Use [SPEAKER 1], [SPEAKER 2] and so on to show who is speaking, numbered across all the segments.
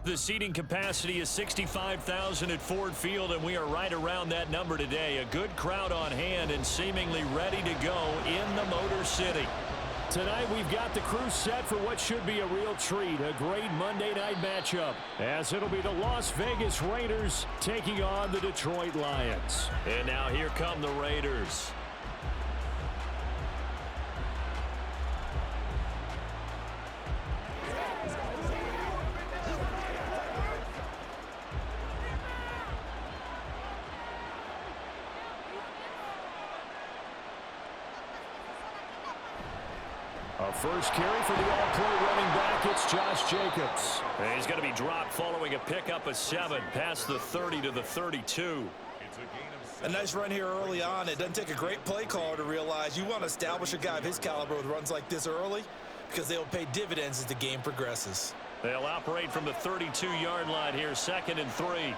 [SPEAKER 1] The seating capacity is 65,000 at Ford Field, and we are right around that number today. A good crowd on hand and seemingly ready to go in the Motor City.
[SPEAKER 2] Tonight we've got the crew set for what should be a real treat, a great Monday night matchup, as it'll be the Las Vegas Raiders taking on the Detroit Lions.
[SPEAKER 1] And now here come the Raiders.
[SPEAKER 2] A first carry for the all-pro running back, it's Josh Jacobs.
[SPEAKER 1] And he's going to be dropped following a pickup of 7 past the 30 to the 32.
[SPEAKER 3] A nice run here early on. It doesn't take a great play caller to realize you want to establish a guy of his caliber with runs like this early because they'll pay dividends as the game progresses.
[SPEAKER 1] They'll operate from the 32-yard line here, 2nd and 3.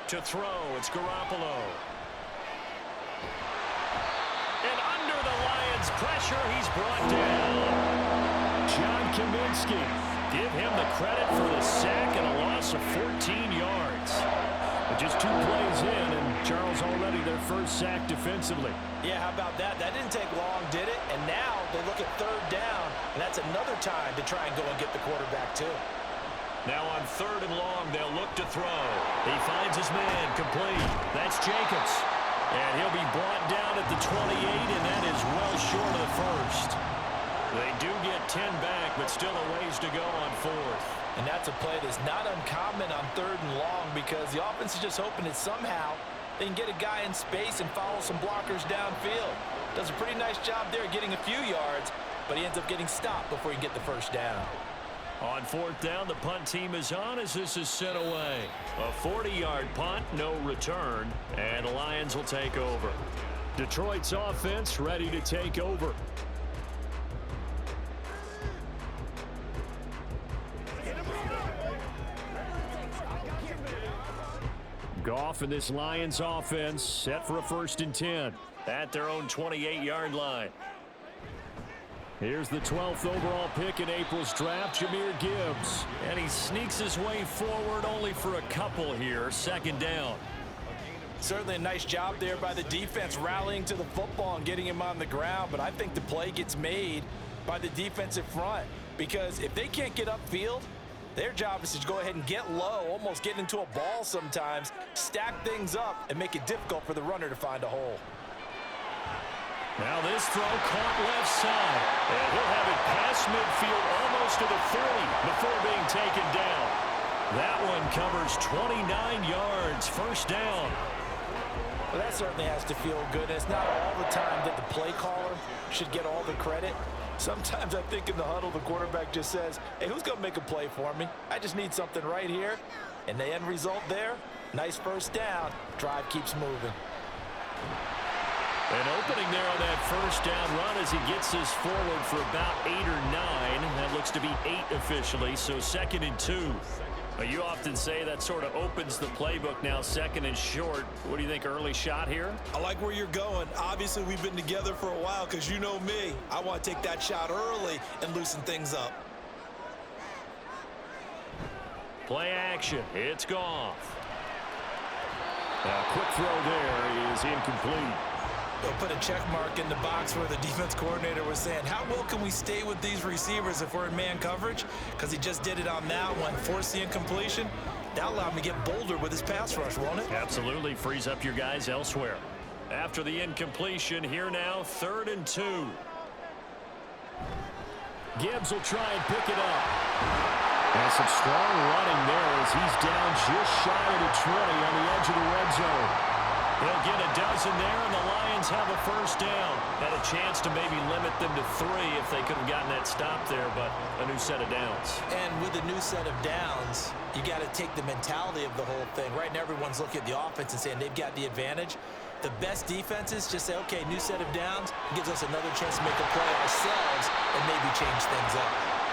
[SPEAKER 1] To throw, it's Garoppolo. And under the Lions' pressure, he's brought down.
[SPEAKER 2] John Kaminsky.
[SPEAKER 1] Give him the credit for the sack and a loss of 14 yards.
[SPEAKER 2] But just 2 plays in, and Charles already their first sack defensively.
[SPEAKER 3] Yeah, how about that? That didn't take long, did it? And now they look at 3rd down, and that's another time to try and go and get the quarterback too.
[SPEAKER 1] Now on 3rd and long, they'll look to throw. He finds his man, complete. That's Jacobs. And he'll be brought down at the 28, and that is well short of the first. They do get 10 back, but still a ways to go on 4th.
[SPEAKER 3] And that's a play that's not uncommon on 3rd and long because the offense is just hoping that somehow they can get a guy in space and follow some blockers downfield. Does a pretty nice job there getting a few yards, but he ends up getting stopped before he can get the first down.
[SPEAKER 1] On 4th down, the punt team is on as this is sent away. A 40-yard punt, no return, and the Lions will take over.
[SPEAKER 2] Detroit's offense ready to take over. Goff and this Lions offense set for a 1st and 10.
[SPEAKER 1] At their own 28-yard line.
[SPEAKER 2] Here's the 12th overall pick in April's draft, Jahmyr Gibbs.
[SPEAKER 1] And he sneaks his way forward only for a couple here, 2nd down.
[SPEAKER 3] Certainly a nice job there by the defense rallying to the football and getting him on the ground, but I think the play gets made by the defensive front because if they can't get upfield, their job is to go ahead and get low, almost get into a ball sometimes, stack things up, and make it difficult for the runner to find a hole.
[SPEAKER 1] Now this throw caught left side. And he'll have it past midfield almost to the 30 before being taken down. That one covers 29 yards, 1st down.
[SPEAKER 3] Well, that certainly has to feel good. It's not all the time that the play caller should get all the credit. Sometimes I think in the huddle, the quarterback just says, hey, who's going to make a play for me? I just need something right here. And the end result there, nice 1st down. Drive keeps moving.
[SPEAKER 1] An opening there on that 1st down run as he gets this forward for about 8 or 9. That looks to be 8 officially, so 2nd and 2. You often say that sort of opens the playbook now, 2nd and short. What do you think, early shot here?
[SPEAKER 3] I like where you're going. Obviously, we've been together for a while because you know me. I want to take that shot early and loosen things up.
[SPEAKER 1] Play action. It's Goff.
[SPEAKER 2] A quick throw there is incomplete.
[SPEAKER 3] They'll put a check mark in the box where the defense coordinator was saying, how well can we stay with these receivers if we're in man coverage? Because he just did it on that one, forced the incompletion. That'll allow him to get bolder with his pass rush, won't it?
[SPEAKER 1] Absolutely. Frees up your guys elsewhere. After the incompletion, here now, 3rd and 2.
[SPEAKER 2] Gibbs will try and pick it up. And some strong running there as he's down just shy of the 20 on the edge of the red zone.
[SPEAKER 1] They'll get a dozen there, and the Lions have a 1st down. Had a chance to maybe limit them to 3 if they could have gotten that stop there, but a new set of downs.
[SPEAKER 3] And with a new set of downs, you got to take the mentality of the whole thing. Right now, everyone's looking at the offense and saying they've got the advantage. The best defenses just say, okay, new set of downs, gives us another chance to make a play ourselves and maybe change things up.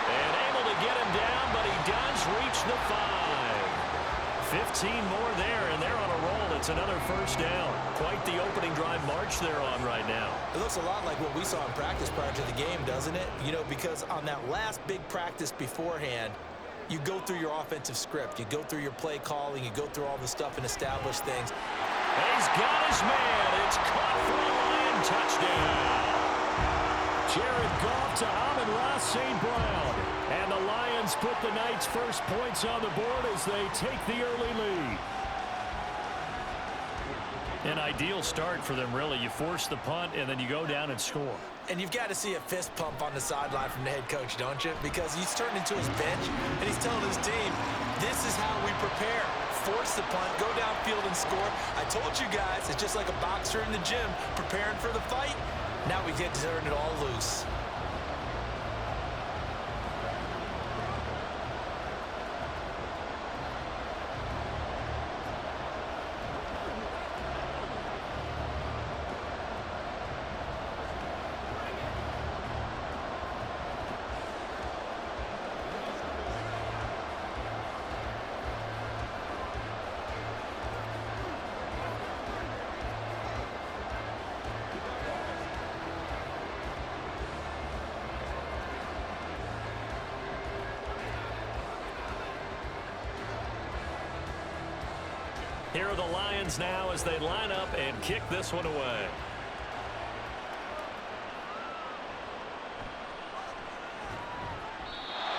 [SPEAKER 1] And able to get him down, but he does reach the 5. 15 more there, and they're on a roll. It's another first down. Quite the opening drive march they're on right now.
[SPEAKER 3] It looks a lot like what we saw in practice prior to the game, doesn't it? You know, because on that last big practice beforehand, you go through your offensive script. You go through your play calling. You go through all the stuff and establish things.
[SPEAKER 1] He's got his man. It's caught for a Lion touchdown.
[SPEAKER 2] Jared Goff to Amon-Ra St. Brown. And the Lions put the Knights' first points on the board as they take the early lead.
[SPEAKER 1] An ideal start for them, really. You force the punt, and then you go down and score.
[SPEAKER 3] And you've got to see a fist pump on the sideline from the head coach, don't you? Because he's turned into his bench, and he's telling his team, this is how we prepare. Force the punt, go downfield and score. I told you guys, it's just like a boxer in the gym preparing for the fight. Now we get to turn it all loose.
[SPEAKER 1] Here are the Lions now as they line up and kick this one away.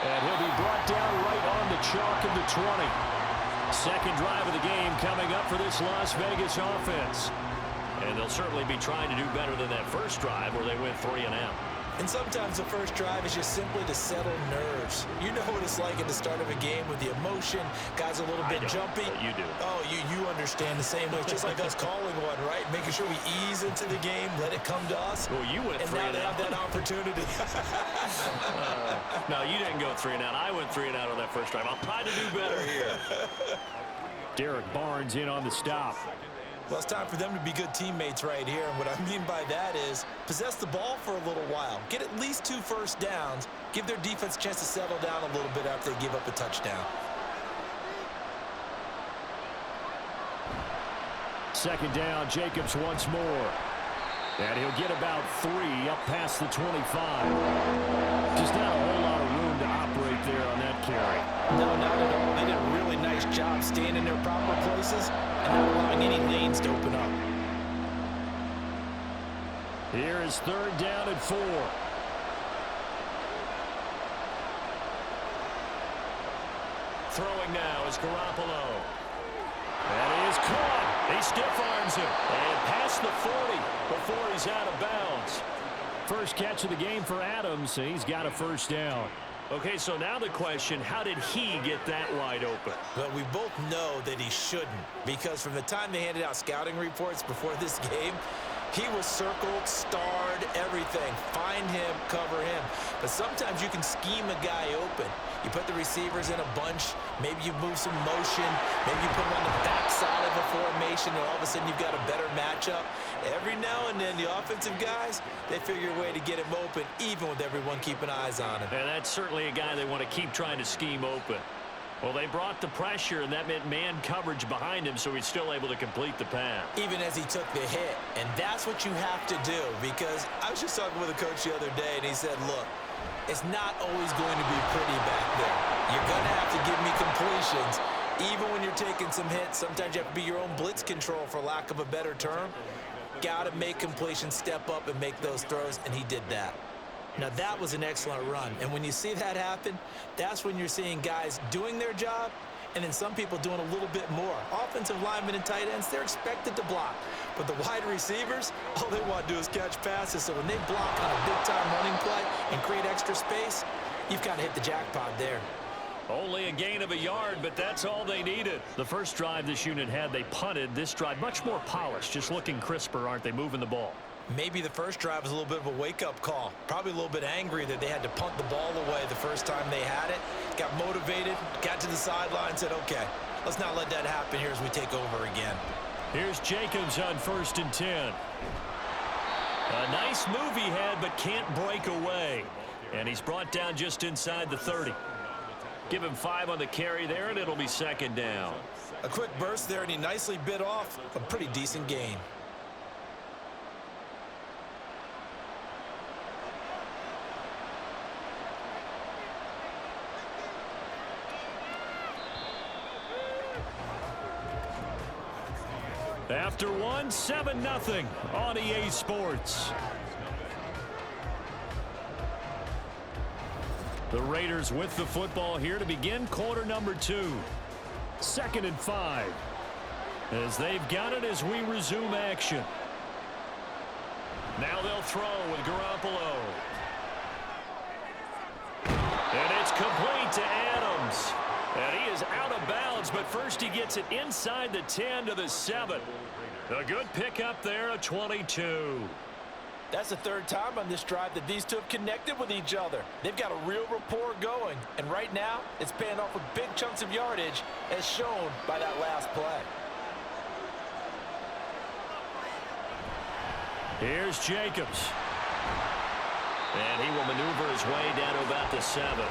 [SPEAKER 2] And he'll be brought down right on the chalk of the 20. Second drive of the game coming up for this Las Vegas offense.
[SPEAKER 1] And they'll certainly be trying to do better than that first drive where they went 3 and out.
[SPEAKER 3] And sometimes the first drive is just simply to settle nerves. You know what it's like at the start of a game with the emotion. Guys are a little bit jumpy.
[SPEAKER 1] You do.
[SPEAKER 3] Oh, you understand the same way. It's just like us calling one, right? Making sure we ease into the game, let it come to us.
[SPEAKER 1] Well, you went 3 and out.
[SPEAKER 3] And now they have that opportunity.
[SPEAKER 1] No, you didn't go 3 and out. I went 3 and out on that first drive. I'll try to do better here.
[SPEAKER 2] Derek Barnes in on the stop.
[SPEAKER 3] Well, it's time for them to be good teammates right here. And what I mean by that is possess the ball for a little while. Get at least 2 first downs. Give their defense a chance to settle down a little bit after they give up a touchdown.
[SPEAKER 2] Second down, Jacobs once more. And he'll get about 3 up past the 25. Just not a whole lot of room to operate there on that carry.
[SPEAKER 3] No, not at all. They did a really nice job staying in their proper places and not allowing any lanes to open up.
[SPEAKER 2] Here is third down and 4.
[SPEAKER 1] Throwing now is Garoppolo. That is caught. He stiff arms him. And past the 40 before he's out of bounds.
[SPEAKER 2] First catch of the game for Adams. He's got a first down.
[SPEAKER 1] Okay, so now the question, how did he get that wide open?
[SPEAKER 3] Well, we both know that he shouldn't, because from the time they handed out scouting reports before this game, he was circled, starred, everything. Find him, cover him. But sometimes you can scheme a guy open. You put the receivers in a bunch. Maybe you move some motion. Maybe you put them on the backside of a formation, and all of a sudden you've got a better matchup. Every now and then, the offensive guys, they figure a way to get him open, even with everyone keeping eyes on him.
[SPEAKER 1] And that's certainly a guy they want to keep trying to scheme open. Well, they brought the pressure, and that meant man coverage behind him, so he's still able to complete the pass.
[SPEAKER 3] Even as he took the hit. And that's what you have to do, because I was just talking with a coach the other day, and he said, look, it's not always going to be pretty back there. You're going to have to give me completions. Even when you're taking some hits, sometimes you have to be your own blitz control, for lack of a better term. Got to make completions, step up, and make those throws, and he did that. Now, that was an excellent run. And when you see that happen, that's when you're seeing guys doing their job, and then some people doing a little bit more. Offensive linemen and tight ends, they're expected to block. But the wide receivers, all they want to do is catch passes. So when they block on a big-time running play and create extra space, you've kind of hit the jackpot there.
[SPEAKER 1] Only a gain of a yard, but that's all they needed. The first drive this unit had, they punted. This drive, much more polished, just looking crisper, aren't they, moving the ball?
[SPEAKER 3] Maybe the first drive was a little bit of a wake-up call. Probably a little bit angry that they had to punt the ball away the first time they had it. Got motivated, got to the sideline, said, okay, let's not let that happen here as we take over again.
[SPEAKER 2] Here's Jacobs on 1st and 10.
[SPEAKER 1] A nice move he had, but can't break away. And he's brought down just inside the 30. Give him 5 on the carry there, and it'll be second down.
[SPEAKER 3] A quick burst there, and he nicely bit off a pretty decent gain.
[SPEAKER 2] After one, 7-0 on EA Sports. The Raiders with the football here to begin quarter number 2. 2nd and 5. As they've got it as we resume action.
[SPEAKER 1] Now they'll throw with Garoppolo. And it's complete to Adams. And he is out of bounds, but first he gets it inside the 10 to the 7. A good pickup there, a 22.
[SPEAKER 3] That's the 3rd time on this drive that these two have connected with each other. They've got a real rapport going, and right now it's paying off with big chunks of yardage as shown by that last play.
[SPEAKER 2] Here's Jacobs.
[SPEAKER 1] And he will maneuver his way down to about the 7.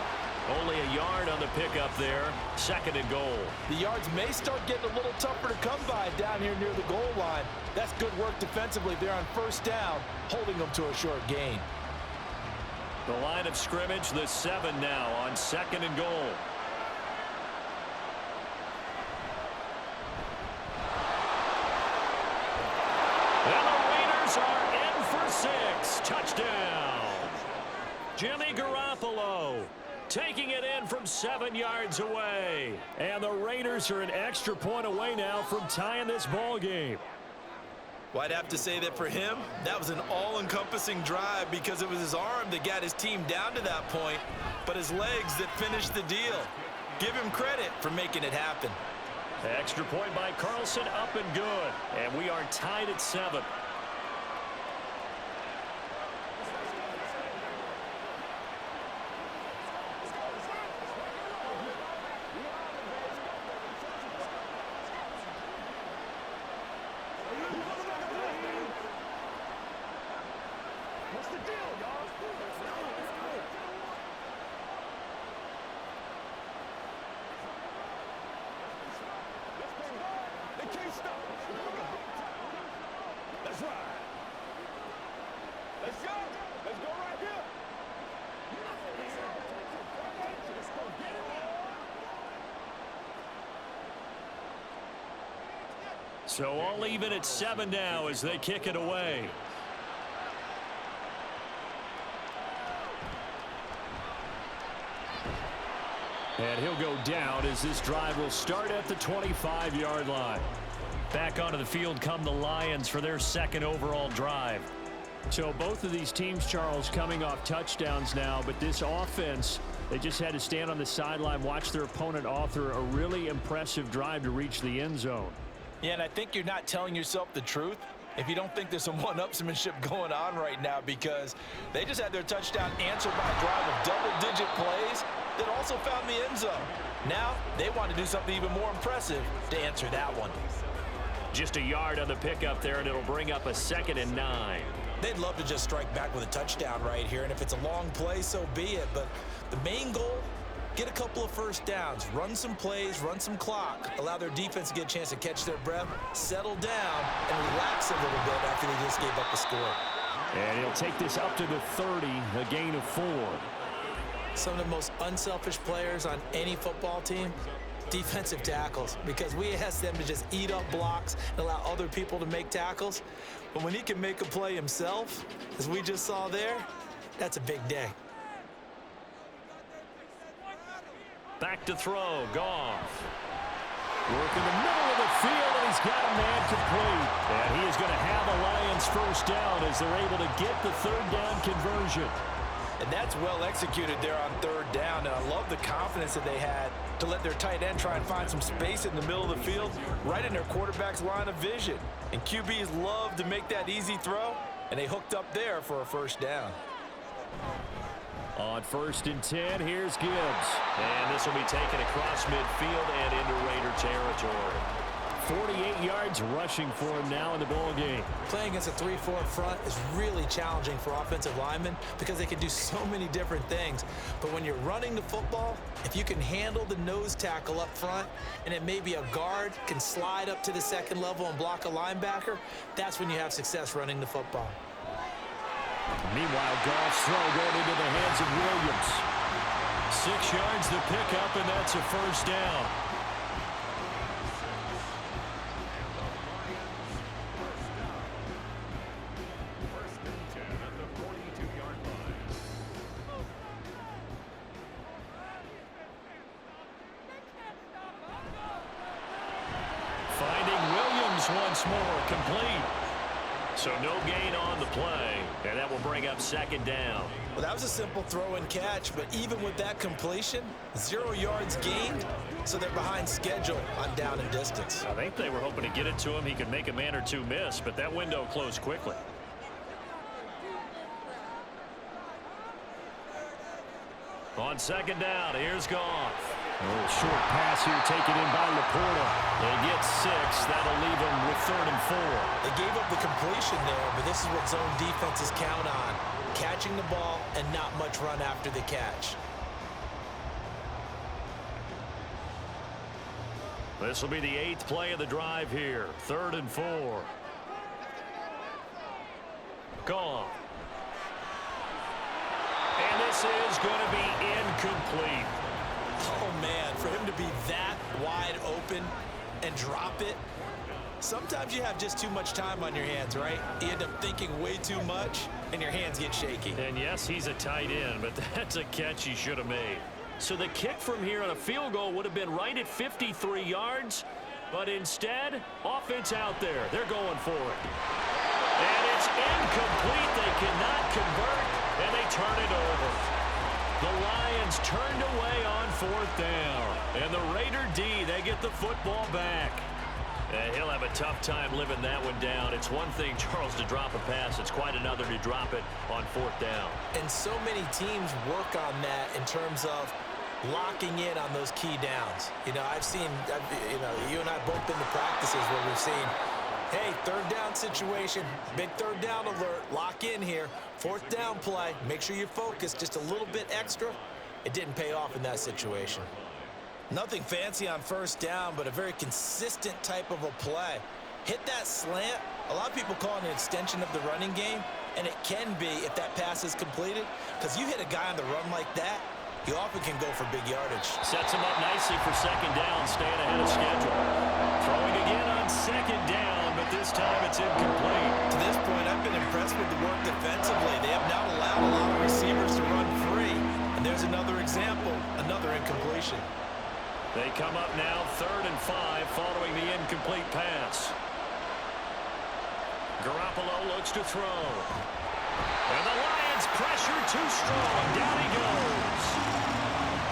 [SPEAKER 1] Only a yard on the pickup there. 2nd and goal.
[SPEAKER 3] The yards may start getting a little tougher to come by down here near the goal line. That's good work defensively there on 1st down, holding them to a short gain.
[SPEAKER 1] The line of scrimmage, the 7 now on 2nd and goal. And the Raiders are in for 6. Touchdown. Jimmy Garoppolo taking it in from 7 yards away.
[SPEAKER 2] And the Raiders are an extra point away now from tying this ball game.
[SPEAKER 3] Well, I'd have to say that for him, that was an all-encompassing drive because it was his arm that got his team down to that point, but his legs that finished the deal. Give him credit for making it happen.
[SPEAKER 1] Extra point by Carlson, up and good. And we are tied at 7. So all even at 7 now as they kick it away.
[SPEAKER 2] And he'll go down as this drive will start at the 25-yard line.
[SPEAKER 1] Back onto the field come the Lions for their 2nd overall drive.
[SPEAKER 2] So both of these teams, Charles, coming off touchdowns now, but this offense, they just had to stand on the sideline, watch their opponent author a really impressive drive to reach the end zone.
[SPEAKER 3] Yeah, and I think you're not telling yourself the truth if you don't think there's some one-upsmanship going on right now, because they just had their touchdown answered by a drive of double-digit plays that also found the end zone. Now they want to do something even more impressive to answer that one.
[SPEAKER 1] Just a yard on the pickup there, and it'll bring up a 2nd and 9.
[SPEAKER 3] They'd love to just strike back with a touchdown right here, and if it's a long play, so be it. But the main goal, get a couple of 1st downs, run some plays, run some clock, allow their defense to get a chance to catch their breath, settle down, and relax a little bit after they just gave up the score.
[SPEAKER 2] And he'll take this up to the 30, a gain of 4.
[SPEAKER 3] Some of the most unselfish players on any football team, defensive tackles, because we ask them to just eat up blocks and allow other people to make tackles. But when he can make a play himself, as we just saw there, that's a big day.
[SPEAKER 1] Back to throw, Goff.
[SPEAKER 2] Work in the middle of the field, and he's got a man complete. And he is going to have the Lions 1st down as they're able to get the 3rd down conversion.
[SPEAKER 3] And that's well executed there on 3rd down, and I love the confidence that they had to let their tight end try and find some space in the middle of the field, right in their quarterback's line of vision. And QBs love to make that easy throw, and they hooked up there for a 1st down.
[SPEAKER 2] On 1st and 10, here's Gibbs.
[SPEAKER 1] And this will be taken across midfield and into Raider territory.
[SPEAKER 2] 48 yards rushing for him now in the ball game.
[SPEAKER 3] Playing against a 3-4 front is really challenging for offensive linemen because they can do so many different things. But when you're running the football, if you can handle the nose tackle up front and it maybe a guard can slide up to the second level and block a linebacker, that's when you have success running the football.
[SPEAKER 2] Meanwhile, Goff's throw going into the hands of Williams.
[SPEAKER 1] 6 yards to pick up, and that's a first down. Finding Williams once more, complete. So no gain on the play, and that will bring up second down.
[SPEAKER 3] Well, that was a simple throw and catch, but even with that completion, 0 yards gained, so they're behind schedule on down and distance.
[SPEAKER 1] I think they were hoping to get it to him. He could make a man or two miss, but that window closed quickly. On second down, here's Goff.
[SPEAKER 2] A little short pass here taken in by Laporta.
[SPEAKER 1] They get 6. That'll leave them with 3rd and 4.
[SPEAKER 3] They gave up the completion there, but this is what zone defenses count on. Catching the ball and not much run after the catch.
[SPEAKER 1] This will be the 8th play of the drive here. 3rd and 4. Goff. And this is going to be incomplete.
[SPEAKER 3] Oh, man, for him to be that wide open and drop it. Sometimes you have just too much time on your hands, right? You end up thinking way too much, and your hands get shaky.
[SPEAKER 1] And yes, he's a tight end, but that's a catch he should have made. So the kick from here on a field goal would have been right at 53 yards, but instead, offense out there. They're going for it. And it's incomplete. They cannot convert, and they turn it over. The Lions turned away on 4th down. And the Raider D, they get the football back. He'll have a tough time living that one down. It's one thing, Charles, to drop a pass. It's quite another to drop it on 4th down.
[SPEAKER 3] And so many teams work on that in terms of locking in on those key downs. You know, you and I both been to practices where we've seen, hey, 3rd down situation, big 3rd down alert, lock in here. 4th down play, make sure you're focused just a little bit extra. It didn't pay off in that situation. Nothing fancy on 1st down, but a very consistent type of a play. Hit that slant. A lot of people call it an extension of the running game, and it can be if that pass is completed, because you hit a guy on the run like that, he often can go for big yardage.
[SPEAKER 1] Sets him up nicely for second down, staying ahead of schedule. Throwing again on second down, but this time it's incomplete.
[SPEAKER 3] To this point, I've been impressed with the work defensively. They have now allowed a lot of receivers to run free. And there's another example, another incompletion.
[SPEAKER 1] They come up now 3rd and 5 following the incomplete pass. Garoppolo looks to throw. And the Lions pressure too strong. Down he goes.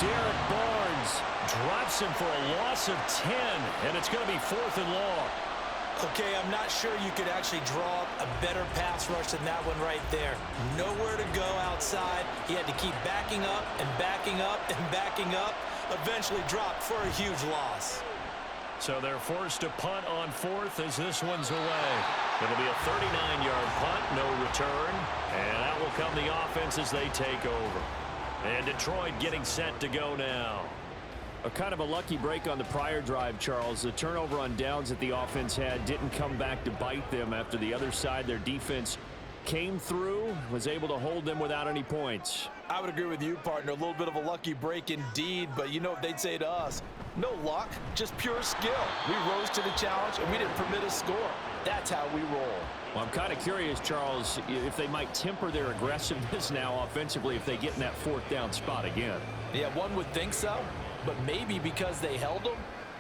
[SPEAKER 2] Derek Barnes
[SPEAKER 1] Drops him for a loss of 10, and it's going to be 4th and long.
[SPEAKER 3] Okay, I'm not sure you could actually draw up a better pass rush than that one right there. Nowhere to go outside. He had to keep backing up and backing up and backing up. Eventually dropped for a huge loss.
[SPEAKER 1] So they're forced to punt on 4th as this one's away. It'll be a 39-yard punt, no return. And out will come the offense as they take over. And Detroit getting set to go now.
[SPEAKER 2] A kind of a lucky break on the prior drive, Charles. The turnover on downs that the offense had didn't come back to bite them after the other side. Their defense came through, was able to hold them without any points.
[SPEAKER 3] I would agree with you, partner. A little bit of a lucky break indeed, but you know what they'd say to us? No luck, just pure skill. We rose to the challenge, and we didn't permit a score. That's how we roll.
[SPEAKER 2] Well, I'm kind of curious, Charles, if they might temper their aggressiveness now offensively if they get in that 4th down spot again.
[SPEAKER 3] Yeah, one would think so, but maybe because they held them,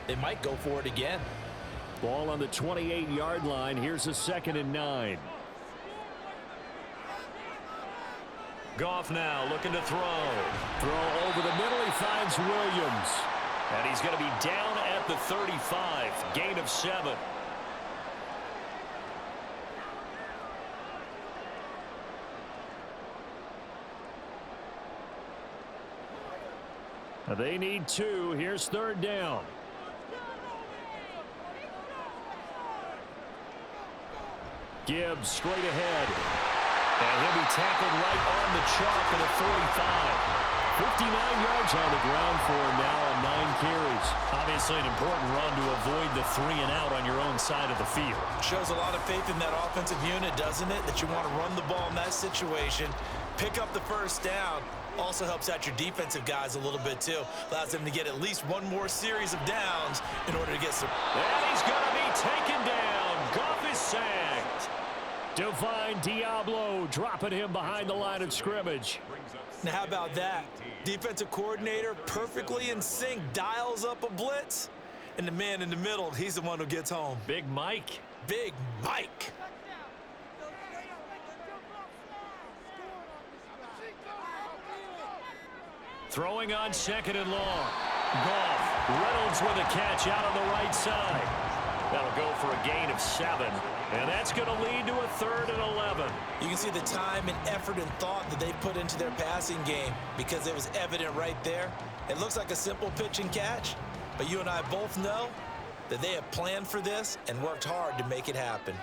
[SPEAKER 3] they might go for it again.
[SPEAKER 2] Ball on the 28-yard line. Here's a 2nd and 9.
[SPEAKER 1] Goff now looking to throw.
[SPEAKER 2] Throw over the middle. He finds Williams.
[SPEAKER 1] And he's going to be down at the 35. Gain of 7.
[SPEAKER 2] They need 2. Here's 3rd down. Gibbs straight ahead.
[SPEAKER 1] And he'll be tackled right on the chalk at a 45.
[SPEAKER 2] 59 yards on the ground for him now on 9 carries.
[SPEAKER 1] Obviously an important run to avoid the 3 and out on your own side of the field.
[SPEAKER 3] Shows a lot of faith in that offensive unit, doesn't it? That you want to run the ball in that situation, pick up the first down. Also helps out your defensive guys a little bit too. Allows them to get at least one more series of downs in order to get some.
[SPEAKER 2] And he's going to be taken down. Goff is sacked. Divine Diablo dropping him behind the line of scrimmage.
[SPEAKER 3] Now how about that? Defensive coordinator perfectly in sync, dials up a blitz, and the man in the middle, he's the one who gets home.
[SPEAKER 2] Big Mike.
[SPEAKER 3] Big Mike.
[SPEAKER 2] Throwing on 2nd and long. Goff. Reynolds with a catch out on the right side. That'll go for a gain of 7. And that's going to lead to a 3rd and 11.
[SPEAKER 3] You can see the time and effort and thought that they put into their passing game because it was evident right there. It looks like a simple pitch and catch, but you and I both know that they have planned for this and worked hard to make it happen.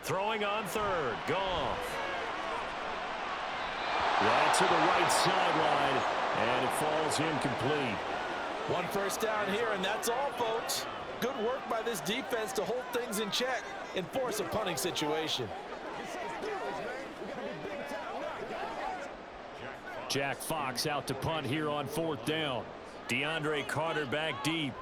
[SPEAKER 2] Throwing on 3rd. Goff. Right to the right sideline, and it falls incomplete.
[SPEAKER 3] One first down here, and that's all, folks. Good work by this defense to hold things in check and force a punting situation.
[SPEAKER 2] Jack Fox out to punt here on 4th down. DeAndre Carter back deep.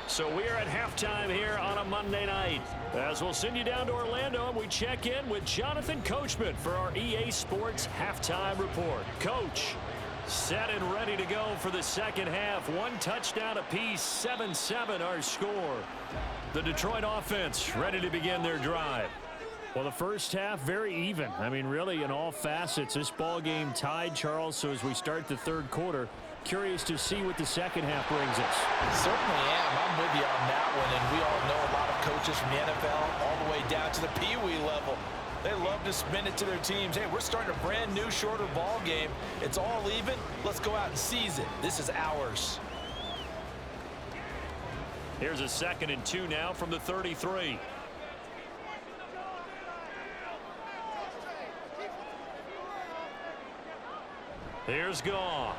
[SPEAKER 2] So we are at halftime here on a Monday night. As we'll send you down to Orlando, and we check in with Jonathan Coachman for our EA Sports Halftime Report. Coach, set and ready to go for the second half. 1 touchdown apiece, 7-7 our score. The Detroit offense ready to begin their drive. Well, the first half, very even. I mean, really, in all facets, this ball game tied, Charles. So as we start the 3rd quarter, curious to see what the second half brings us.
[SPEAKER 3] Certainly am. I'm with you on that one, and we all know a lot of coaches from the NFL all the way down to the Pee-wee level. They love to spin it to their teams. Hey, we're starting a brand new, shorter ball game. It's all even. Let's go out and seize it. This is ours.
[SPEAKER 2] Here's a 2nd and 2 now from the 33. Here's Goff.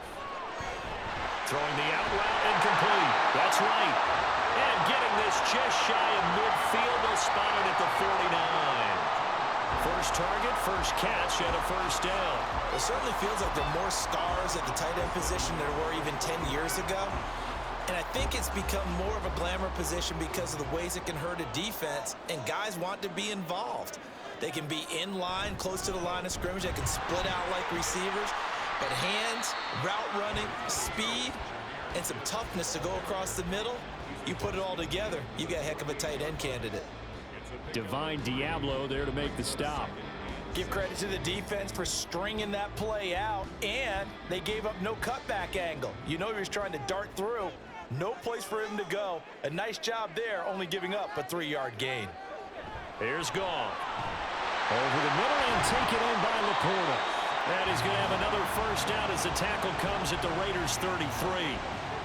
[SPEAKER 2] Throwing the out route incomplete. That's right. And getting this just shy of midfield. They'll spot it at the 49. First target, first catch, and a first down.
[SPEAKER 3] It certainly feels like there are more stars at the tight end position than there were even 10 years ago. And I think it's become more of a glamour position because of the ways it can hurt a defense, and guys want to be involved. They can be in line, close to the line of scrimmage. They can split out like receivers. But hands, route running, speed, and some toughness to go across the middle, you put it all together, you got a heck of a tight end candidate.
[SPEAKER 2] Divine Diablo there to make the stop.
[SPEAKER 3] Give credit to the defense for stringing that play out, and they gave up no cutback angle. You know he was trying to dart through. No place for him to go. A nice job there, only giving up a 3-yard gain.
[SPEAKER 2] Here's Goff. Over the middle and taken in by Laporta. And he's going to have another first down as the tackle comes at the Raiders' 33.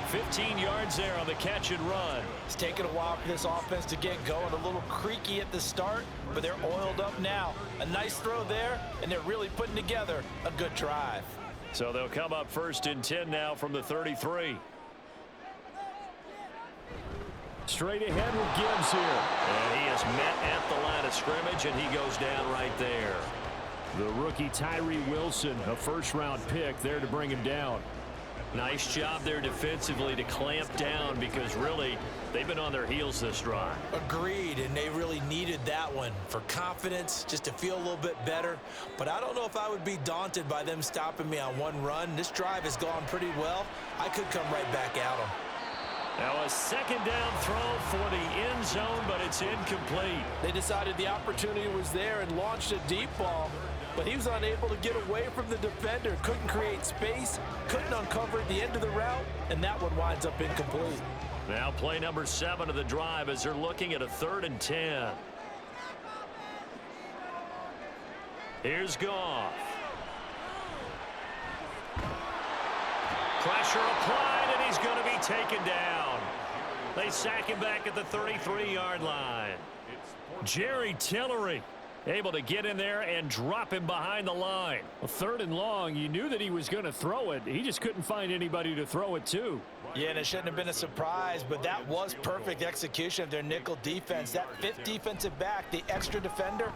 [SPEAKER 2] 15 yards there on the catch and run.
[SPEAKER 3] It's taken a while for this offense to get going. A little creaky at the start, but they're oiled up now. A nice throw there, and they're really putting together a good drive.
[SPEAKER 2] So they'll come up 1st and 10 now from the 33. Straight ahead with Gibbs here.
[SPEAKER 1] And he is met at the line of scrimmage, and he goes down right there.
[SPEAKER 2] The rookie Tyree Wilson, a first-round pick, there to bring him down.
[SPEAKER 1] Nice job there defensively to clamp down because really they've been on their heels this drive.
[SPEAKER 3] Agreed, and they really needed that one for confidence, just to feel a little bit better. But I don't know if I would be daunted by them stopping me on one run. This drive has gone pretty well. I could come right back at them.
[SPEAKER 1] Now a second down throw for the end zone, but it's incomplete.
[SPEAKER 3] They decided the opportunity was there and launched a deep ball, but he was unable to get away from the defender, couldn't create space, couldn't uncover at the end of the route, and that one winds up incomplete.
[SPEAKER 1] Now play number 7 of the drive as they're looking at a 3rd and 10. Here's Goff. Pressure applied, and he's going to be taken down. They sack him back at the 33-yard line. Jerry Tillery able to get in there and drop him behind the line.
[SPEAKER 2] A 3rd and long, you knew that he was going to throw it. He just couldn't find anybody to throw it to.
[SPEAKER 3] Yeah, and it shouldn't have been a surprise, but that was perfect execution of their nickel defense. That 5th defensive back, the extra defender,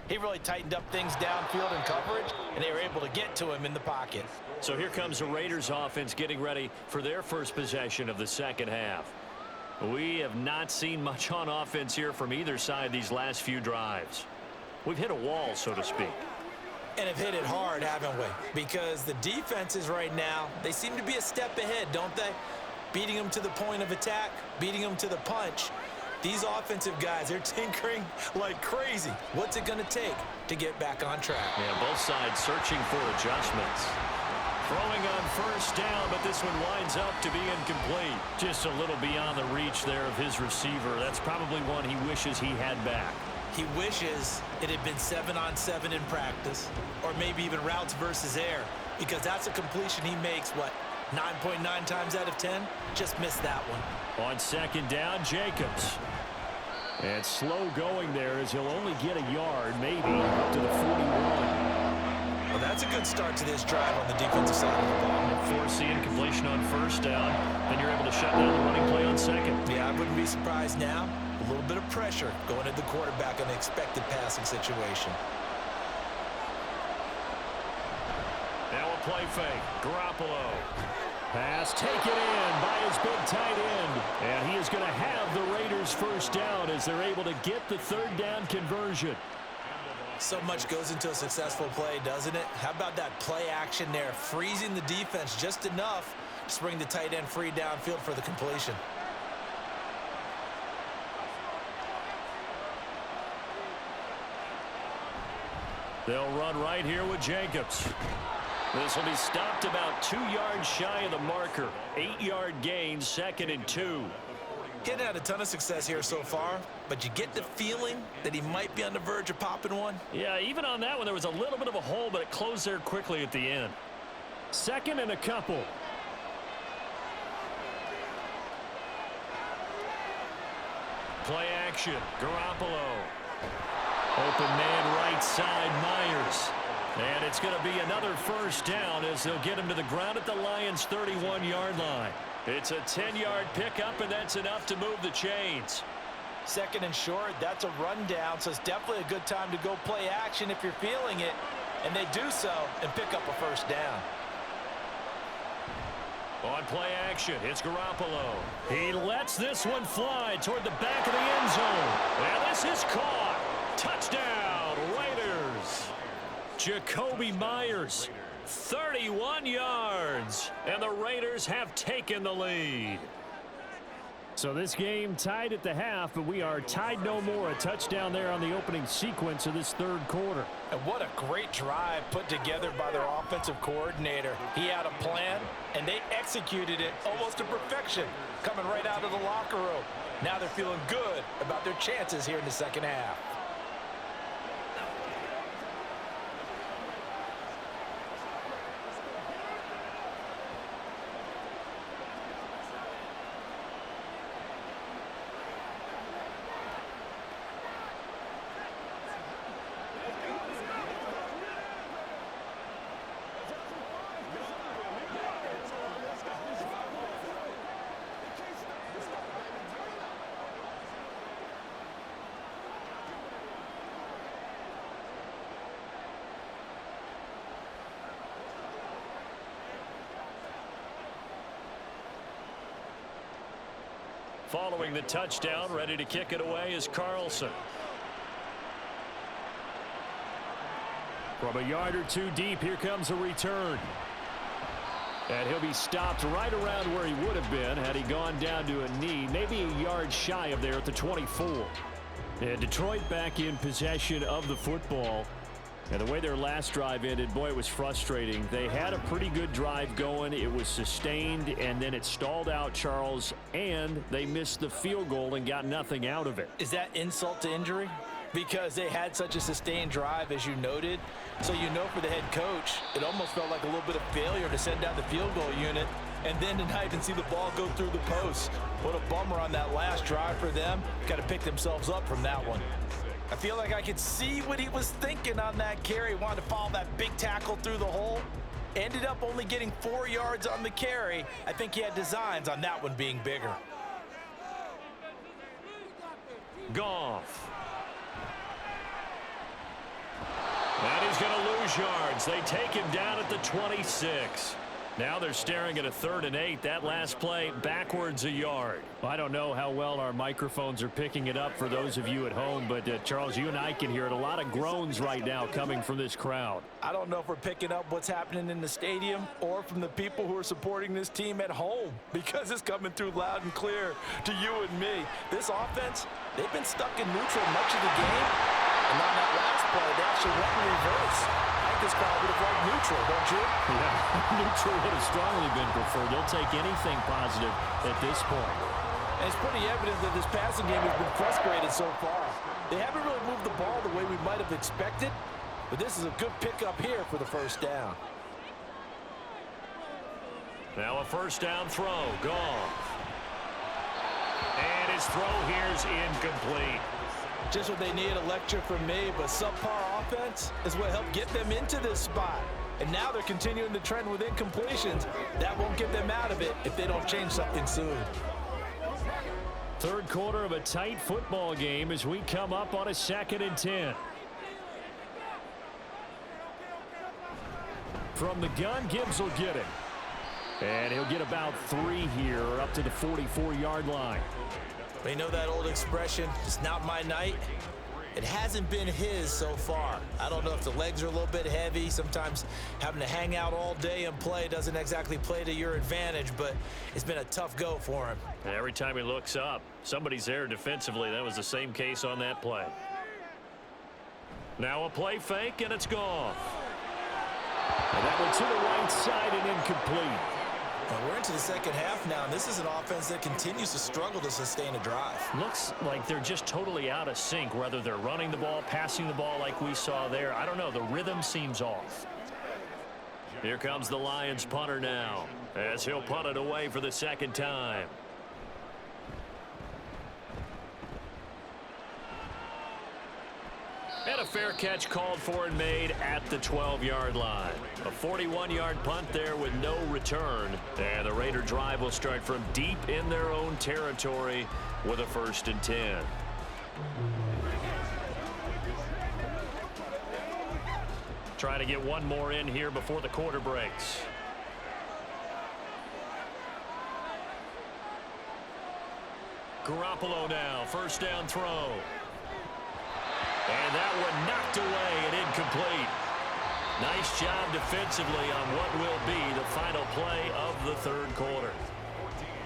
[SPEAKER 3] he really tightened up things downfield in coverage, and they were able to get to him in the pocket.
[SPEAKER 1] So here comes the Raiders offense getting ready for their first possession of the second half. We have not seen much on offense here from either side these last few drives. We've hit a wall, so to speak.
[SPEAKER 3] And have hit it hard, haven't we? Because the defenses right now, they seem to be a step ahead, don't they? Beating them to the point of attack, beating them to the punch. These offensive guys, they're tinkering like crazy. What's it going to take to get back on track?
[SPEAKER 1] Yeah, both sides searching for adjustments. Throwing on first down, but this one winds up to be incomplete. Just a little beyond the reach there of his receiver. That's probably one he wishes he had back.
[SPEAKER 3] He wishes it had been 7-on-7 in practice, or maybe even routes versus air, because that's a completion he makes, what, 9.9 times out of 10? Just missed that one.
[SPEAKER 2] On second down, Jacobs. And slow going there as he'll only get a yard, maybe up to the 41.
[SPEAKER 3] Well, that's a good start to this drive on the defensive side of the ball.
[SPEAKER 1] Force the incompletion on first down, then you're able to shut down the running play on second.
[SPEAKER 3] Yeah, I wouldn't be surprised now. A little bit of pressure going at the quarterback in an expected passing situation.
[SPEAKER 1] Now a play fake. Garoppolo.
[SPEAKER 2] Pass taken in by his big tight end. And he is going to have the Raiders first down as they're able to get the 3rd down conversion.
[SPEAKER 3] So much goes into a successful play, doesn't it? How about that play action there, freezing the defense just enough to bring the tight end free downfield for the completion.
[SPEAKER 1] They'll run right here with Jacobs. This will be stopped about 2 yards shy of the marker. 8-yard gain, 2nd and 2.
[SPEAKER 3] Getting had a ton of success here so far, but you get the feeling that he might be on the verge of popping one.
[SPEAKER 1] Yeah, even on that one, there was a little bit of a hole, but it closed there quickly at the end.
[SPEAKER 2] 2nd and a couple.
[SPEAKER 1] Play action. Garoppolo.
[SPEAKER 2] Open man right side, Myers.
[SPEAKER 1] And it's going to be another first down as they'll get him to the ground at the Lions' 31-yard line. It's a 10-yard pickup, and that's enough to move the chains.
[SPEAKER 3] 2nd and short, that's a rundown, so it's definitely a good time to go play action if you're feeling it. And they do so and pick up a first down.
[SPEAKER 1] On play action, it's Garoppolo. He lets this one fly toward the back of the end zone. And this is caught. Touchdown, Raiders. Jacoby Myers, 31 yards. And the Raiders have taken the lead.
[SPEAKER 2] So this game tied at the half, but we are tied no more. A touchdown there on the opening sequence of this 3rd quarter.
[SPEAKER 3] And what a great drive put together by their offensive coordinator. He had a plan, and they executed it almost to perfection, coming right out of the locker room. Now they're feeling good about their chances here in the second half.
[SPEAKER 1] Following the touchdown, ready to kick it away is Carlson.
[SPEAKER 2] From a yard or two deep, here comes a return. And he'll be stopped right around where he would have been had he gone down to a knee, maybe a yard shy of there at the 24. And Detroit back in possession of the football. And the way their last drive ended, boy, it was frustrating. They had a pretty good drive going. It was sustained, and then it stalled out, Charles, and they missed the field goal and got nothing out of it.
[SPEAKER 3] Is that insult to injury? Because they had such a sustained drive, as you noted. So you know for the head coach, it almost felt like a little bit of failure to send out the field goal unit and then tonight and see the ball go through the post. What a bummer on that last drive for them. Got to pick themselves up from that one. I feel like I could see what he was thinking on that carry. Wanted to follow that big tackle through the hole. Ended up only getting 4 yards on the carry. I think he had designs on that one being bigger.
[SPEAKER 1] Goff. And he's going to lose yards. They take him down at the 26. Now they're staring at a 3rd and 8. That last play backwards a yard.
[SPEAKER 2] I don't know how well our microphones are picking it up for those of you at home, but Charles, you and I can hear it. A lot of groans right now coming from this crowd.
[SPEAKER 3] I don't know if we're picking up what's happening in the stadium or from the people who are supporting this team at home, because it's coming through loud and clear to you and me. This offense, they've been stuck in neutral much of the game, and on that last play, they actually went in reverse. I think this crowd would have liked neutral, don't you?
[SPEAKER 2] Yeah, neutral would have strongly been preferred. They'll take anything positive at this point.
[SPEAKER 3] And it's pretty evident that this passing game has been frustrated so far. They haven't really moved the ball the way we might have expected, but this is a good pickup here for the first down.
[SPEAKER 1] Now a first down throw. Goff. And his throw here's incomplete.
[SPEAKER 3] Just what they need, a lecture from me, but subpar offense is what helped get them into this spot. And now they're continuing the trend with incompletions. That won't get them out of it if they don't change something soon.
[SPEAKER 2] Third quarter of a tight football game as we come up on a 2nd and 10. From the gun, Gibbs will get it. And he'll get about 3 here up to the 44-yard line.
[SPEAKER 3] You know that old expression, it's not my night? It hasn't been his so far. I don't know if the legs are a little bit heavy. Sometimes having to hang out all day and play doesn't exactly play to your advantage, but it's been a tough go for him.
[SPEAKER 1] Every time he looks up, somebody's there defensively. That was the same case on that play. Now a play fake, and it's Goff.
[SPEAKER 2] And that one to the right side and incomplete.
[SPEAKER 3] Well, we're into the second half now, and this is an offense that continues to struggle to sustain a drive.
[SPEAKER 1] Looks like they're just totally out of sync, whether they're running the ball, passing the ball like we saw there. I don't know. The rhythm seems off. Here comes the Lions punter now, as he'll punt it away for the 2nd time. And a fair catch called for and made at the 12-yard line. A 41-yard punt there with no return. And the Raider drive will start from deep in their own territory with a 1st and 10. Try to get one more in here before the quarter breaks. Garoppolo now, first down throw. And that one knocked away and incomplete. Nice job defensively on what will be the final play of the 3rd quarter.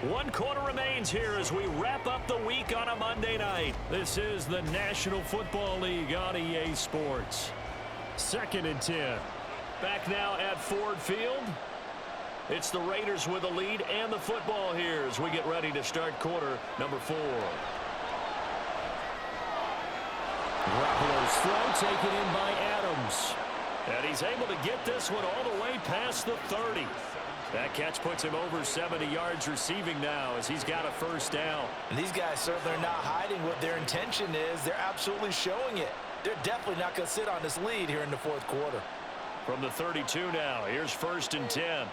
[SPEAKER 1] 1 quarter remains here as we wrap up the week on a Monday night. This is the National Football League on EA Sports.
[SPEAKER 2] 2nd and 10.
[SPEAKER 1] Back now at Ford Field. It's the Raiders with the lead and the football here as we get ready to start quarter number 4.
[SPEAKER 2] Garoppolo's throw taken in by Adams.
[SPEAKER 1] And he's able to get this one all the way past the 30. That catch puts him over 70 yards receiving now as he's got a first down.
[SPEAKER 3] And these guys certainly are not hiding what their intention is. They're absolutely showing it. They're definitely not going to sit on this lead here in the 4th quarter.
[SPEAKER 1] From the 32 now, here's 1st and 10.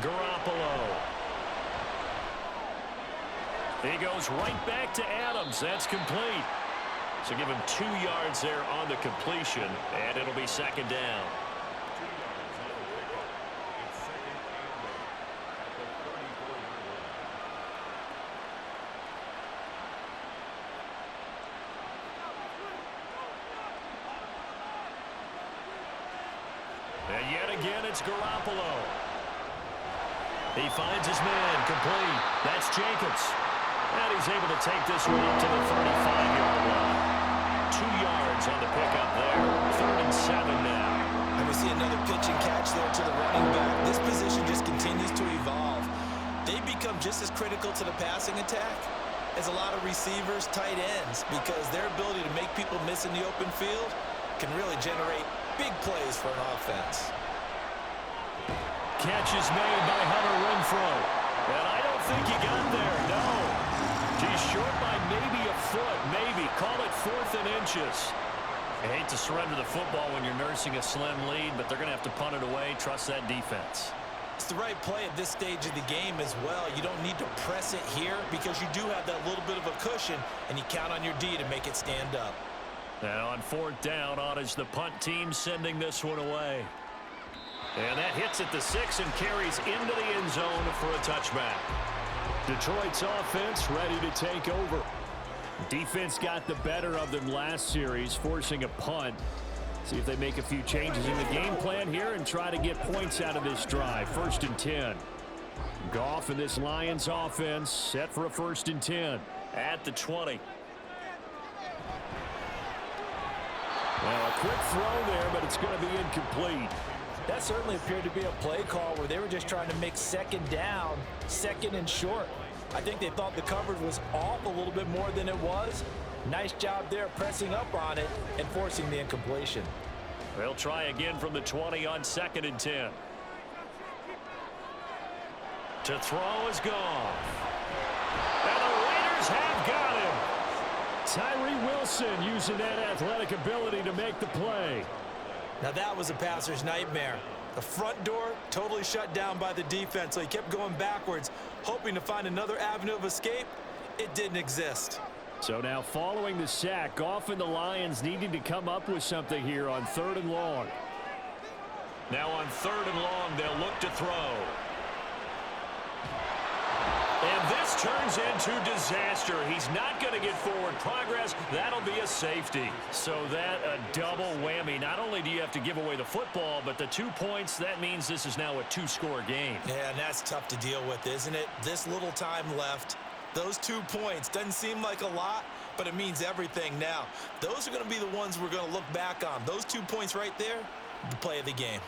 [SPEAKER 1] Garoppolo. He goes right back to Adams. That's complete. So give him 2 yards there on the completion, and it'll be 2nd down. And yet again. It's Garoppolo. He finds his man complete. That's Jacobs. And he's able to take this one up to the 35-yard line. 2 yards on the pickup there. 3rd and 7 now.
[SPEAKER 3] And we see another pitch and catch there to the running back. This position just continues to evolve. They become just as critical to the passing attack as a lot of receivers, tight ends, because their ability to make people miss in the open field can really generate big plays for an offense.
[SPEAKER 1] Catch is made by Hunter Renfrow. And I don't think he got there, no. He's short by maybe a foot, maybe. Call it 4th and inches. I hate to surrender the football when you're nursing a slim lead, but they're going to have to punt it away. Trust that defense.
[SPEAKER 3] It's the right play at this stage of the game as well. You don't need to press it here because you do have that little bit of a cushion, and you count on your D to make it stand up.
[SPEAKER 1] Now on 4th down, on is the punt team sending this one away. And that hits at the 6 and carries into the end zone for a touchback. Detroit's offense ready to take over.
[SPEAKER 2] Defense got the better of them last series, forcing a punt. See if they make a few changes in the game plan here and try to get points out of this drive. 1st and 10. Goff and this Lions offense set for a 1st and 10.
[SPEAKER 1] At the 20.
[SPEAKER 2] Well, a quick throw there, but it's going to be incomplete.
[SPEAKER 3] That certainly appeared to be a play call where they were just trying to make 2nd down, 2nd and short. I think they thought the coverage was off a little bit more than it was. Nice job there pressing up on it and forcing the incompletion.
[SPEAKER 1] They'll try again from the 20 on 2nd and 10. To throw is gone. And the Raiders have got him.
[SPEAKER 2] Tyree Wilson using that athletic ability to make the play.
[SPEAKER 3] Now that was a passer's nightmare. The front door totally shut down by the defense, so he kept going backwards, hoping to find another avenue of escape. It didn't exist.
[SPEAKER 2] So now following the sack, Goff and the Lions needing to come up with something here on 3rd and long.
[SPEAKER 1] Now on 3rd and long, they'll look to throw. And this turns into disaster. He's not going to get forward progress. That'll be a safety. So that a double whammy. Not only do you have to give away the football, but the 2 points, that means this is now a 2-score game.
[SPEAKER 3] Yeah, and that's tough to deal with, isn't it? This little time left. Those 2 points doesn't seem like a lot, but it means everything now. Those are going to be the ones we're going to look back on. Those 2 points right there, the play of the game.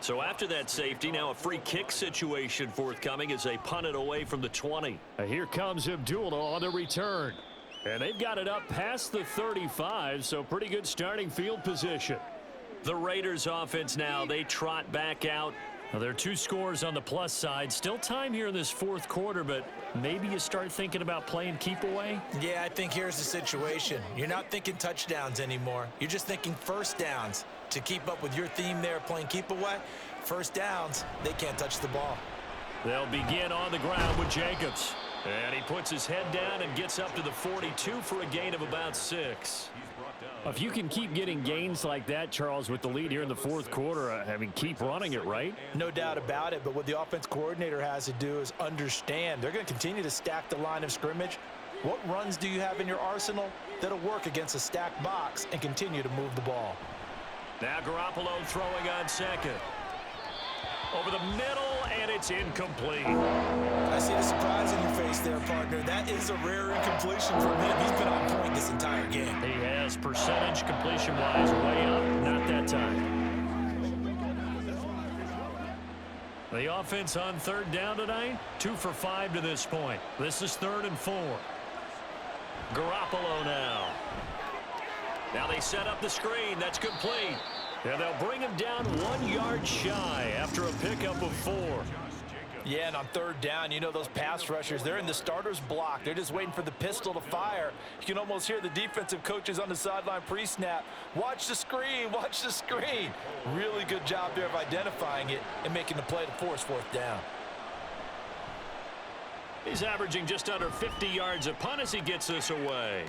[SPEAKER 1] So after that safety, now a free kick situation forthcoming as they punt it away from the 20.
[SPEAKER 2] Here comes Abdullah on the return. And they've got it up past the 35, so pretty good starting field position.
[SPEAKER 1] The Raiders offense now, they trot back out.
[SPEAKER 2] Well, there are 2 scores on the plus side. Still time here in this 4th quarter, but maybe you start thinking about playing keep away?
[SPEAKER 3] Yeah, I think here's the situation. You're not thinking touchdowns anymore. You're just thinking 1st downs. To keep up with your theme there, playing keep away, 1st downs, they can't touch the ball.
[SPEAKER 2] They'll begin on the ground with Jacobs.
[SPEAKER 1] And he puts his head down and gets up to the 42 for a gain of about 6.
[SPEAKER 2] If you can keep getting gains like that, Charles, with the lead here in the 4th quarter, I mean, keep running it, right?
[SPEAKER 3] No doubt about it, but what the offense coordinator has to do is understand. They're going to continue to stack the line of scrimmage. What runs do you have in your arsenal that'll work against a stacked box and continue to move the ball?
[SPEAKER 1] Now Garoppolo throwing on 2nd. Over the middle, and it's incomplete.
[SPEAKER 3] I see the surprise in your face there, partner. That is a rare incompletion from him. He's been on point this entire game.
[SPEAKER 1] He has percentage completion-wise way up. Not that time. The offense on 3rd down tonight, 2 for 5 to this point. This is 3rd and 4. Garoppolo now. Now they set up the screen. That's complete. And they'll bring him down 1 yard shy after a pickup of 4.
[SPEAKER 3] Yeah, and on 3rd down, you know those pass rushers, they're in the starter's block. They're just waiting for the pistol to fire. You can almost hear the defensive coaches on the sideline pre-snap. Watch the screen, watch the screen. Really good job there of identifying it and making the play to force 4th down.
[SPEAKER 1] He's averaging just under 50 yards a punt as he gets this away.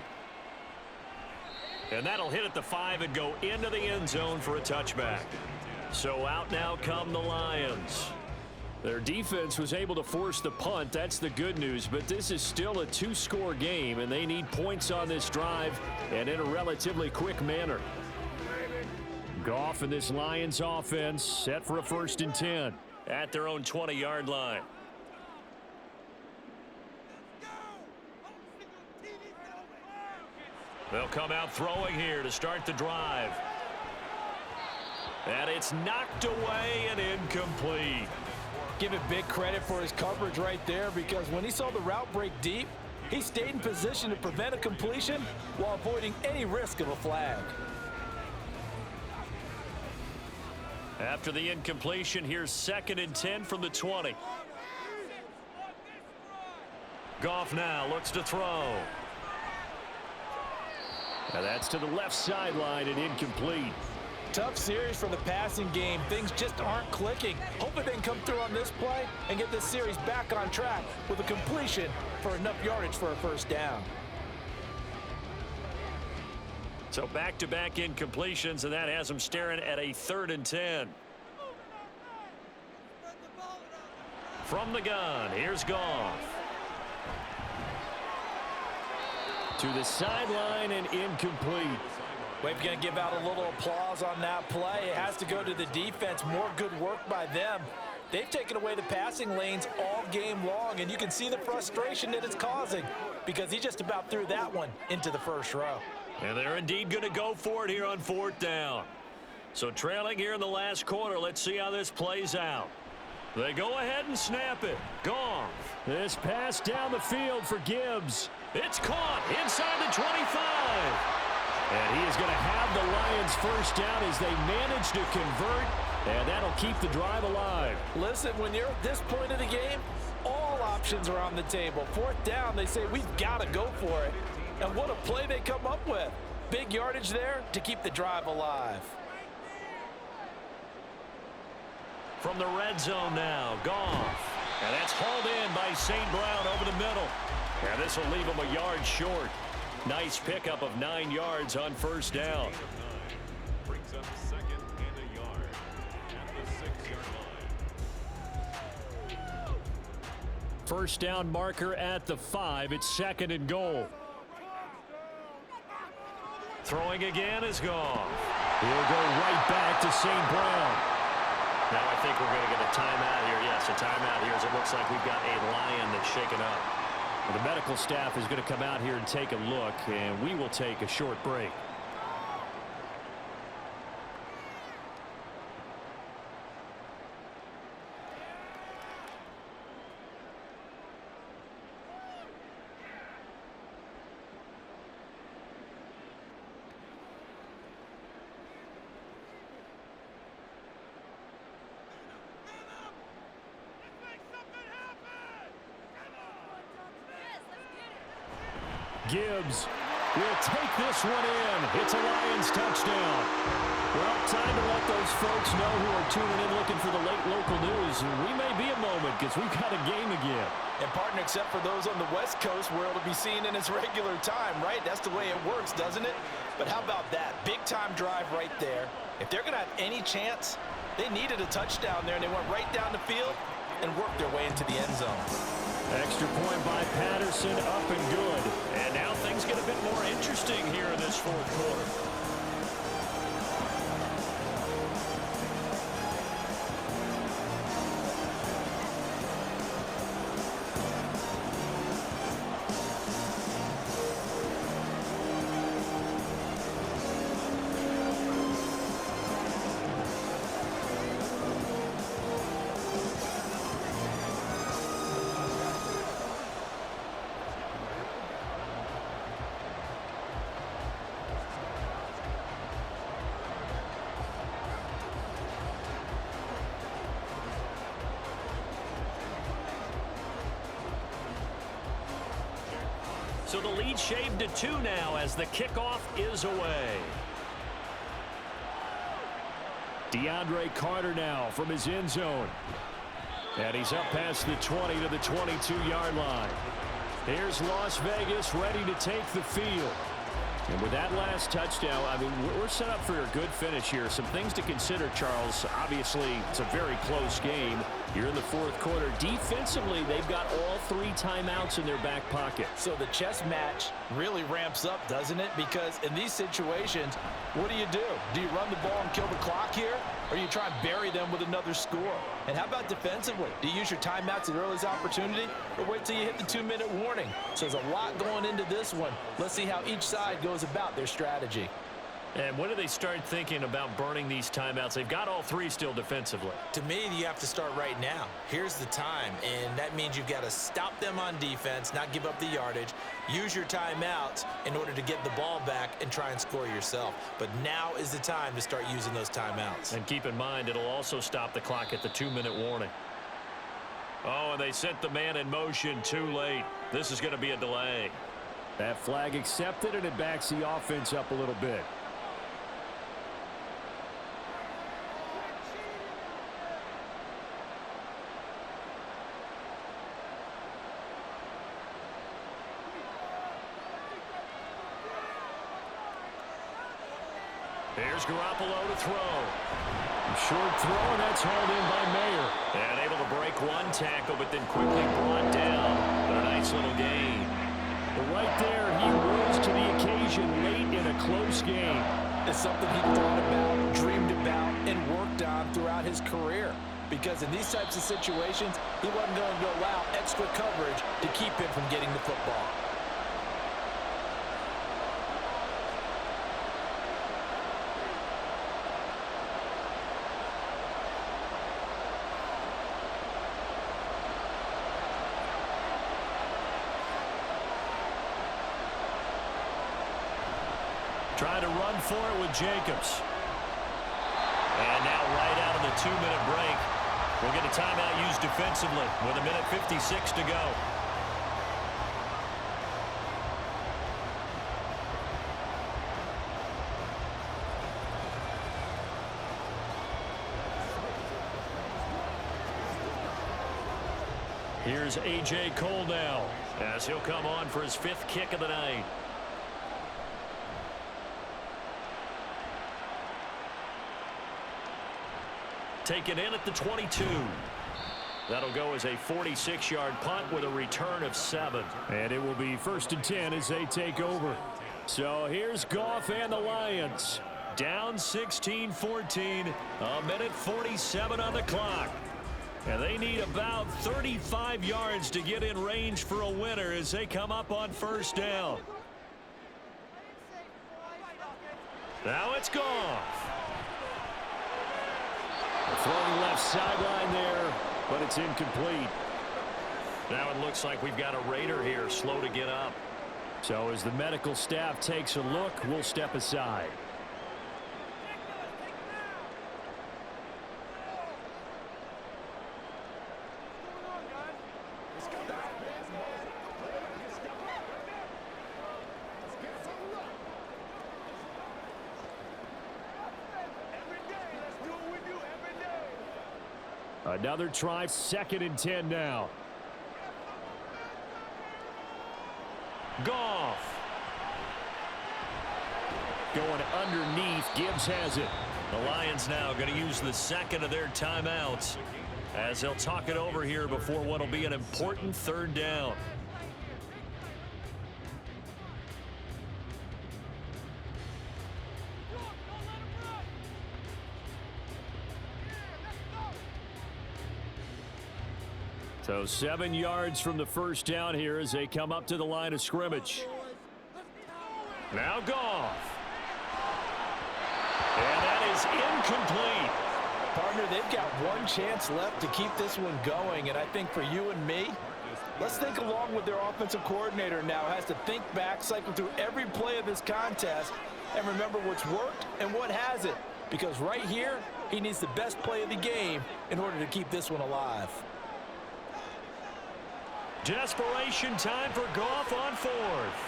[SPEAKER 1] And that'll hit at the 5 and go into the end zone for a touchback. So out now come the Lions.
[SPEAKER 2] Their defense was able to force the punt. That's the good news. But this is still a two-score game, and they need points on this drive and in a relatively quick manner. Goff and this Lions offense set for a 1st and 10
[SPEAKER 1] at their own 20-yard line. They'll come out throwing here to start the drive. And it's knocked away and incomplete.
[SPEAKER 3] Give it big credit for his coverage right there, because when he saw the route break deep, he stayed in position to prevent a completion while avoiding any risk of a flag.
[SPEAKER 1] After the incompletion, here's 2nd and 10 from the 20. Goff now looks to throw.
[SPEAKER 2] And that's to the left sideline and incomplete.
[SPEAKER 3] Tough series for the passing game. Things just aren't clicking. Hoping they can come through on this play and get this series back on track with a completion for enough yardage for a 1st down.
[SPEAKER 1] So back-to-back incompletions, and that has them staring at a 3rd and 10. From the gun, here's Goff.
[SPEAKER 2] To the sideline and incomplete.
[SPEAKER 3] Well, if you're going to give out a little applause on that play, it has to go to the defense. More good work by them. They've taken away the passing lanes all game long, and you can see the frustration that it's causing, because he just about threw that one into the 1st row.
[SPEAKER 1] And they're indeed going to go for it here on 4th down. So trailing here in the last quarter, let's see how this plays out. They go ahead and snap it. Goff.
[SPEAKER 2] This pass down the field for Gibbs.
[SPEAKER 1] It's caught inside the 25.
[SPEAKER 2] And he is going to have the Lions 1st down as they manage to convert, and that'll keep the drive alive.
[SPEAKER 3] Listen, when you're at this point of the game, all options are on the table. 4th down, they say, we've got to go for it. And what a play they come up with. Big yardage there to keep the drive alive.
[SPEAKER 1] From the red zone now, Goff. And that's hauled in by St. Brown over the middle. And this will leave him a yard short. Nice pickup of 9 yards on 1st down.
[SPEAKER 4] Brings up 2nd and a yard at the 6-yard line.
[SPEAKER 2] 1st down marker at the 5. It's 2nd and goal.
[SPEAKER 1] Throwing again is Goff.
[SPEAKER 2] He'll go right back to St. Brown.
[SPEAKER 1] Now I think we're going to get a timeout here. Yes, a timeout here as it looks like we've got a Lion that's shaken up.
[SPEAKER 2] The medical staff is going to come out here and take a look, and we will take a short break. Gibbs will take this one in. It's a Lions touchdown. Well, time to let those folks know who are tuning in looking for the late local news. We may be a moment because we've got a game again.
[SPEAKER 3] And partner, except for those on the West Coast where it'll be seen in its regular time, right? That's the way it works, doesn't it? But how about that? Big-time drive right there. If they're going to have any chance, they needed a touchdown there, and they went right down the field and worked their way into the end zone.
[SPEAKER 2] Extra point by Patterson, up and good.
[SPEAKER 1] And now things get a bit more interesting here in this 4th quarter. So the lead shaved to 2 now as the kickoff is away.
[SPEAKER 2] DeAndre Carter now from his end zone. And he's up past the 20 to the 22-yard line. Here's Las Vegas ready to take the field. And with that last touchdown, I mean, we're set up for a good finish here. Some things to consider, Charles. Obviously, it's a very close game. Here in the fourth quarter, defensively, they've got all 3 timeouts in their back pocket.
[SPEAKER 3] So the chess match really ramps up, doesn't it? Because in these situations, what do? Do you run the ball and kill the clock here? Or you try and bury them with another score? And how about defensively? Do you use your timeouts at earliest opportunity? Or wait till you hit the 2-minute warning? So there's a lot going into this one. Let's see how each side goes about their strategy.
[SPEAKER 2] And when do they start thinking about burning these timeouts? They've got all 3 still defensively.
[SPEAKER 5] To me, you have to start right now. Here's the time, and that means you've got to stop them on defense, not give up the yardage, use your timeouts in order to get the ball back and try and score yourself. But now is the time to start using those timeouts.
[SPEAKER 2] And keep in mind, it'll also stop the clock at the 2-minute warning. Oh, and they sent the man in motion too late. This is going to be a delay. That flag accepted, and it backs the offense up a little bit. Here's Garoppolo to throw. Short throw, and that's hauled in by Mayer. And able to break one tackle, but then quickly brought down. But a nice little gain. But right there, he rose to the occasion late in a close game.
[SPEAKER 3] It's something he thought about, dreamed about, and worked on throughout his career. Because in these types of situations, he wasn't going to allow extra coverage to keep him from getting the football.
[SPEAKER 2] Trying to run for it with Jacobs. And now right out of the 2-minute break, we'll get a timeout used defensively with 1:56 to go. Here's A.J. Cole now as he'll come on for his 5th kick of the night. Taken in at the 22. That'll go as a 46-yard punt with a return of 7. And it will be 1st and 10 as they take over. So here's Goff and the Lions. Down 16-14. 1:47 on the clock. And they need about 35 yards to get in range for a winner as they come up on 1st down. Now it's Goff. Throwing left sideline there, but it's incomplete. Now it looks like we've got a Raider here, slow to get up. So as the medical staff takes a look, we'll step aside. Another try, 2nd and 10 now. Goff. Going underneath, Gibbs has it. The Lions now going to use the 2nd of their timeouts as they'll talk it over here before what will be an important 3rd down. So 7 yards from the 1st down here as they come up to the line of scrimmage. Now Goff. And that is incomplete.
[SPEAKER 3] Partner, they've got one chance left to keep this one going, and I think for you and me, let's think along with their offensive coordinator now. Has to think back, cycle through every play of this contest, and remember what's worked and what hasn't. Because right here, he needs the best play of the game in order to keep this one alive.
[SPEAKER 2] Desperation time for Goff on 4th.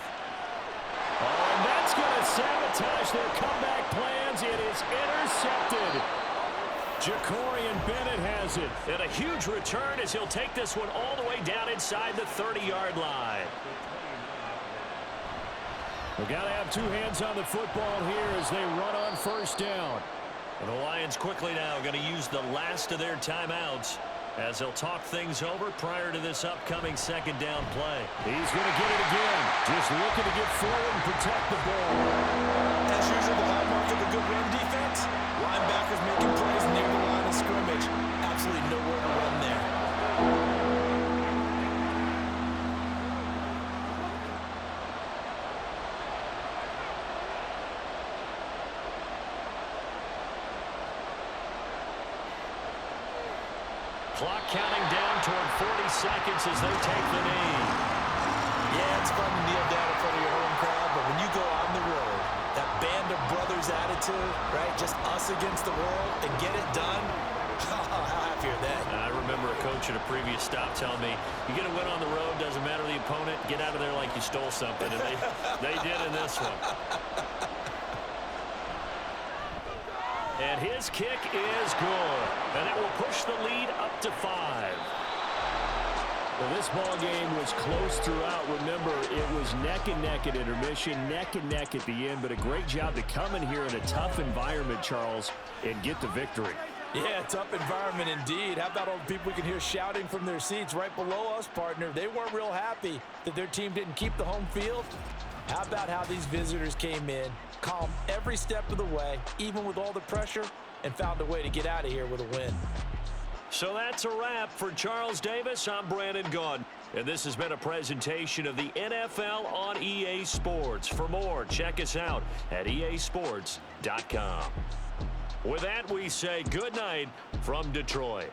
[SPEAKER 2] Oh, and that's going to sabotage their comeback plans. It is intercepted. Jacorian Bennett has it. And a huge return as he'll take this one all the way down inside the 30-yard line. We've got to have 2 hands on the football here as they run on 1st down. And the Lions quickly now going to use the last of their timeouts
[SPEAKER 1] as they'll talk things over prior to this upcoming second down play.
[SPEAKER 2] He's going to get it again. Just looking to get forward and protect the ball.
[SPEAKER 3] As usual, the hallmark of a good run defense, linebackers making plays near the line of scrimmage. Absolutely nowhere to run there.
[SPEAKER 1] Clock counting down toward 40 seconds as they take the knee.
[SPEAKER 3] Yeah, it's fun to kneel down in front of your home crowd, but when you go on the road, that band of brothers attitude, right, just us against the world, and get it done, how happy are they?
[SPEAKER 1] I remember a coach at a previous stop telling me, you get a win on the road, doesn't matter the opponent, get out of there like you stole something, and they did in this one. And his kick is good, and it will push the lead up to 5.
[SPEAKER 2] Well, this ball game was close throughout. Remember, it was neck and neck at intermission, neck and neck at the end, but a great job to come in here in a tough environment, Charles, and get the victory.
[SPEAKER 3] Yeah, tough environment indeed. How about all the people we can hear shouting from their seats right below us, partner? They weren't real happy that their team didn't keep the home field. How about how these visitors came in, calm every step of the way, even with all the pressure, and found a way to get out of here with a win.
[SPEAKER 1] So that's a wrap for Charles Davis. I'm Brandon Gaudin, and this has been a presentation of the NFL on EA Sports. For more, check us out at easports.com. With that, we say good night from Detroit.